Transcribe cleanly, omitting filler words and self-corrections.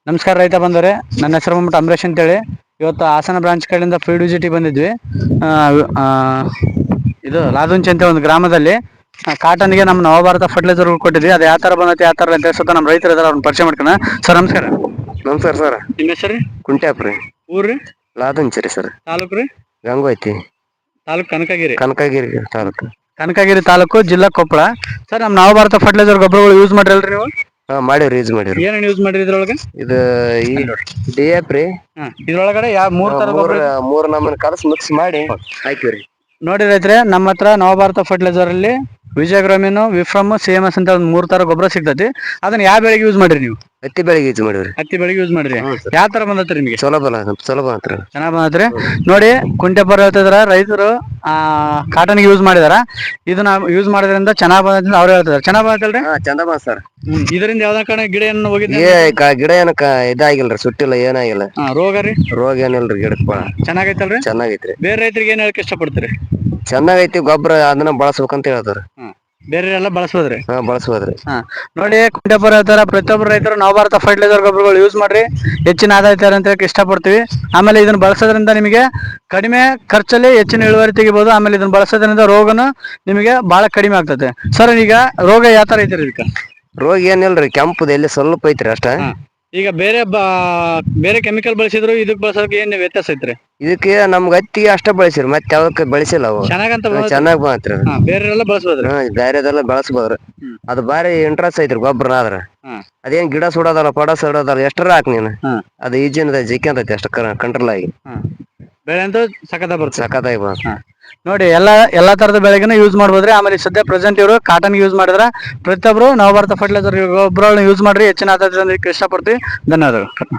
ನಮಸ್ಕಾರ ರೈತ ಬಂದವರೇ, ನನ್ನ ಹೆಸರು ಬಂದ್ಬಿಟ್ಟು ಅಂಬರೀಶ್ ಅಂತೇಳಿ. ಇವತ್ತು ಹಾಸನ ಬ್ರಾಂಚ್ ಕಡೆಯಿಂದ ಫೀಲ್ಡ್ ವಿಸಿಟಿಗೆ ಬಂದಿದ್ವಿ. ಆ, ಆ, ಇದು ಲಾದುಂಚಿ ಅಂತ ಒಂದು ಗ್ರಾಮದಲ್ಲಿ ಕಾಟನ್ಗೆ ನಮ್ಮ ನವಭಾರತ ಫರ್ಟಿಲೈಸರ್ ಕೊಟ್ಟಿದ್ವಿ. ಅದು ಯಾವ ಥರ ಬಂದೈತೆ ಯಾವ ಥರ ಅಂತ ಸುತ್ತ ನಮ್ಮ ರೈತರು ಇದ್ದಾರೆ, ಅವ್ರನ್ನ ಪರಿಚಯ ಮಾಡ್ಕೋಣ. ಸರ್ ನಮಸ್ಕಾರ. ನಮಸ್ಕಾರ ಸರ್. ನಿಮ್ಮ ಹೆಸರು? ಕುಂಟ್ಯಾಪ್ರಿ. ಊರ್ರಿ? ಲಾದುಂಚಿ ಸರ್. ತಾಲೂಕು ರೀ? ಗಂಗೋಯ್ತಿ ತಾಲೂಕು ಕನಕಗಿರಿ. ತಾಲೂಕು. ಕನಕಗಿರಿ ತಾಲೂಕು, ಜಿಲ್ಲಾ ಕೊಪ್ಪಳ. ಸರ್, ನಮ್ಮ ನವಭಾರತ ಫರ್ಟಿಲೈಸರ್ ಗೊಬ್ಬರಗಳು ಯೂಸ್ ಮಾಡಿರಲ್ರಿ ನೀವು? ಮಾಡಿವ್ರಿ, ಯೂಸ್ ಮಾಡಿವ್ರಿ. ಏನೇನು ಯೂಸ್ ಮಾಡಿರಿ ಇದ್ರೊಳಗೆ? ಇದು ಈ DAP ರೀ. ಇದ್ರೊಳಗಡೆ ಯಾವ ಮೂರ್ ನಮೂನಿ ಕಲಸ್ ಮಿಕ್ಸ್ ಮಾಡಿ ಹಾಕಿವ್ರಿ. ನೋಡಿ ರೈತರೆ, ನಮ್ಮ ಹತ್ರ ನವಭಾರತ ಫರ್ಟಿಲೈಸರ್ ಅಲ್ಲಿ ವಿಜಯಗ್ರಾಮೀನು, ವಿಫ್ರಮ್, CMS ಅಂತ ಒಂದು 3 ತರ ಗೊಬ್ಬರ ಸಿಗ್ತೈತಿ. ಅದನ್ನ ಯಾವ ಬೆಳೆಗೆ ಯೂಸ್ ಮಾಡಿರಿ ನೀವು? ಹತ್ತಿ ಬೆಳೆಗೆ ಯೂಸ್ ಮಾಡಿವ್ರಿ. ಹತ್ತಿ ಬೆಳೆಗೆ ಯೂಸ್ ಮಾಡಿರಿ. ಯಾವ ತರ ಬಂದತ್ರಿ ನಿಮಗೆ? ಚಲೋ ಬಂತ್ರಿ. ಚೆನ್ನಾಗ್ ಬಂದತ್ರಿ. ನೋಡಿ, ಕುಂಟೆಪುರ ಹೇಳ್ತಿದ್ರ ರೈತರು ಕಾಟನ್ಗೆ ಯೂಸ್ ಮಾಡಿದಾರ. ಇದನ್ನ ಯೂಸ್ ಮಾಡೋದ್ರಿಂದ ಚೆನ್ನಾಗ್ ಬಂದ ಅವ್ರು ಹೇಳ್ತಿದಾರೆ. ಚೆನ್ನಾಗ್ ಬಂದಲ್ರಿ? ಚಂದ ಬಂದ ಸರ್. ಇದರಿಂದ ಯಾವ್ದ ಕಡೆ ಗಿಡ ಏನು ಹೋಗಿದೆ? ಗಿಡ ಏನಕ್ಕ ಇದಾಗಿಲ್ರಿ, ಸುಟ್ಟಿಲ್ಲ, ಏನಾಗಿಲ್ಲ. ರೋಗ ರೀ? ರೋಗ ಏನಿಲ್ರಿ ಗಿಡಕ್ಕೆ. ಚೆನ್ನಾಗೈತಲ್ರಿ? ಚೆನ್ನಾಗೈತ್ರಿ. ಬೇರೆ ರೈತರಿಗೆ ಏನ್ ಹೇಳಕ್ ಇಷ್ಟಪಡ್ತೀರಿ? ಚೆನ್ನಾಗೈತಿ, ಗೊಬ್ಬರ ಅದನ್ನ ಬಳಸ್ಬೇಕಂತ ಹೇಳ್ತಾರ. ಬೇರೆ ಎಲ್ಲ ಬಳಸೋದ್ರಿ? ಬಳಸೋದ್ರಿ. ನೋಡಿ, ಕುಂಟೆಪುರ ಹೇಳ್ತಾರ ಪ್ರತಿಯೊಬ್ಬರು ರೈತರು ನವಭಾರತ ಫರ್ಟಿಲೈಸರ್ ಗೊಬ್ಬರಗಳು ಯೂಸ್ ಮಾಡ್ರಿ, ಹೆಚ್ಚಿನ ಆದಾಯ ಅಂತ ಹೇಳಕ್ ಇಷ್ಟಪಡ್ತೀವಿ. ಆಮೇಲೆ ಇದನ್ನ ಬಳಸೋದ್ರಿಂದ ನಿಮಗೆ ಕಡಿಮೆ ಖರ್ಚಲ್ಲಿ ಹೆಚ್ಚಿನ ಇಳುವರಿ ತೆಗಿಬಹುದು. ಆಮೇಲೆ ಇದನ್ನ ಬಳಸೋದ್ರಿಂದ ರೋಗನು ನಿಮಗೆ ಬಹಳ ಕಡಿಮೆ ಆಗ್ತದೆ. ಸರ್, ಈಗ ರೋಗ ಯಾವ ತರ ಐತ್ರಿ ಇದಕ್ಕೆ? ರೋಗ ಏನಿಲ್ರಿ, ಕೆಂಪುದ ಎಲ್ಲಿ ಸ್ವಲ್ಪ ಐತ್ರಿ ಅಷ್ಟ. ಈಗ ಬೇರೆ ಕೆಮಿಕಲ್ ಬಳಸಿದ್ರು ಇದಕ್ ಬಳಸೋಕೆ ಏನ್ ವ್ಯತ್ಯಾಸ ಐತ್ರಿ? ಇದಕ್ಕೆ ನಮ್ಗೆ ಹತ್ತಿಗೆ ಅಷ್ಟ ಬಳಸಿರಿ, ಮತ್ತೆ ಯಾವ್ದಕ್ಕೆ ಬಳಸಿಲ್ಲ. ಅವು ಚೆನ್ನಾಗ್ ಬಂತ್ರಿ. ಬೇರೆಲ್ಲ ಬಳಸಬೋದ್ರಿ? ಬೇರೆದೆಲ್ಲ ಬಳಸ್ಬೋದ್ರಿ. ಅದು ಬಾರಿ ಇಂಟ್ರೆಸ್ಟ್ ಐತ್ರಿ ಗೊಬ್ಬರ. ಆದ್ರ ಅದೇನ್ ಗಿಡ ಸುಡೋದಲ್ಲ, ಪಡ ಸುಡೋದಲ್ಲ, ಎಷ್ಟರ ಹಾಕ್ ನೀನು, ಅದು ಈಜಿನ ಜಿಕ್ಕಂತೈತಿ ಅಷ್ಟ ಕಂಟ್ರೋಲ್ ಆಗಿ. ಬೆಳೆ ಅಂತೂ ಸಖತ್ತಾಗಿ ಬಂತ. ನೋಡಿ, ಎಲ್ಲಾ ತರದ ಬೆಳೆಗೂ ಯೂಸ್ ಮಾಡ್ಬೋದ್ರಿ. ಆಮೇಲೆ ಸದ್ಯ ಪ್ರೆಸೆಂಟ್ ಇವರು ಕಾಟನ್ ಯೂಸ್ ಮಾಡಿದ್ರ ಪ್ರತಿಯೊಬ್ರು ನವಭಾರತ ಫರ್ಟಿಲೈಸರ್ ಗೊಬ್ಬರ ಯೂಸ್ ಮಾಡ್ರಿ, ಹೆಚ್ಚಿನ ಆದಾಯ ಇಷ್ಟಪಡ್ತೀವಿ. ಧನ್ಯವಾದಗಳು.